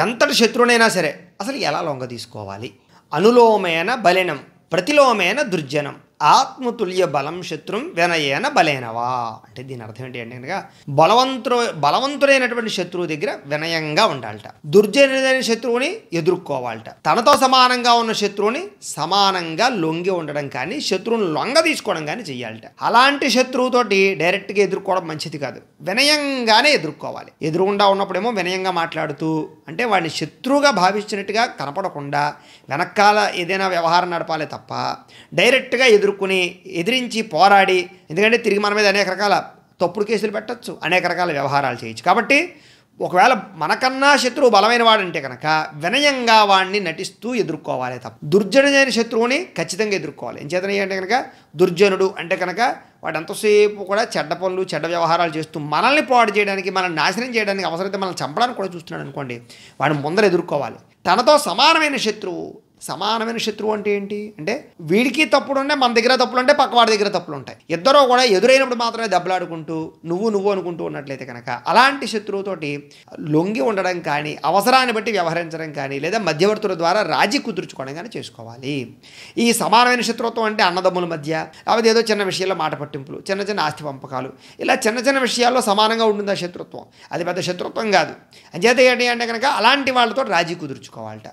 ఎంతటి శత్రువునైనా సరే అసలు ఎలా లొంగ తీసుకోవాలి? అనులోమేన బలినం ప్రతిలోమేన దుర్జనం ఆత్మతుల్య బలం శత్రుం వినయేన బలేనవా. అంటే దీని అర్థం ఏంటి అంటే కనుక బలవంతుడైనటువంటి శత్రువు దగ్గర వినయంగా ఉండాలట, దుర్జనుడైన శత్రువుని ఎదుర్కోవాలట, తనతో సమానంగా ఉన్న శత్రువుని సమానంగా లొంగి ఉండడం కానీ శత్రువుని లొంగ తీసుకోవడం కానీ చెయ్యాలట. అలాంటి శత్రువుతోటి డైరెక్ట్గా ఎదుర్కోవడం మంచిది కాదు, వినయంగానే ఎదుర్కోవాలి. ఎదురుగుండా ఉన్నప్పుడేమో వినయంగా మాట్లాడుతూ, అంటే వాడిని శత్రువుగా భావించినట్టుగా కనపడకుండా వెనకాల ఏదైనా వ్యవహారం నడపాలి తప్ప డైరెక్ట్గా ఎదిరించి పోరాడి, ఎందుకంటే తిరిగి మన మీద అనేక రకాల తప్పుడు కేసులు పెట్టచ్చు, అనేక రకాల వ్యవహారాలు చేయొచ్చు. కాబట్టి ఒకవేళ మనకన్నా శత్రువు బలమైన వాడంటే కనుక వినయంగా వాడిని నటిస్తూ ఎదుర్కోవాలి తప్ప దుర్జనుడైన శత్రువుని ఖచ్చితంగా ఎదుర్కోవాలి. ఏం చేతన అంటే కనుక దుర్జనుడు అంటే కనుక వాడు ఎంతసేపు కూడా చెడ్డ పనులు చెడ్డ వ్యవహారాలు చేస్తూ మనల్ని పాడు చేయడానికి, మనల్ని నాశనం చేయడానికి, అవసరమైతే మనల్ని చంపడానికి కూడా చూస్తున్నాడు అనుకోండి, వాడిని ముందర ఎదుర్కోవాలి. తనతో సమానమైన శత్రువు అంటే ఏంటి అంటే వీడికి తప్పులు ఉంటాయి, మన దగ్గర తప్పులు ఉంటాయి, పక్కవాడి దగ్గర తప్పులు ఉంటాయి. ఇద్దరూ కూడా ఎదురైనప్పుడు మాత్రమే దెబ్బలాడుకుంటూ నువ్వు అనుకుంటూ ఉన్నట్లయితే కనుక అలాంటి శత్రువుతోటి లొంగి ఉండడం కానీ, అవసరాన్ని బట్టి వ్యవహరించడం కానీ, లేదా మధ్యవర్తుల ద్వారా రాజీ కుదుర్చుకోవడం కానీ చేసుకోవాలి. ఈ సమానమైన శత్రుత్వం అంటే అన్నదమ్ముల మధ్య, లేకపోతే ఏదో చిన్న విషయాల్లో మాట పట్టింపులు, చిన్న ఆస్తి పంపకాలు, ఇలా చిన్న విషయాల్లో సమానంగా ఉంటుందా శత్రుత్వం? అది పెద్ద శత్రుత్వం కాదు. అంచేత ఏంటి అంటే కనుక అలాంటి వాళ్ళతో రాజీ కుదుర్చుకోవాలట.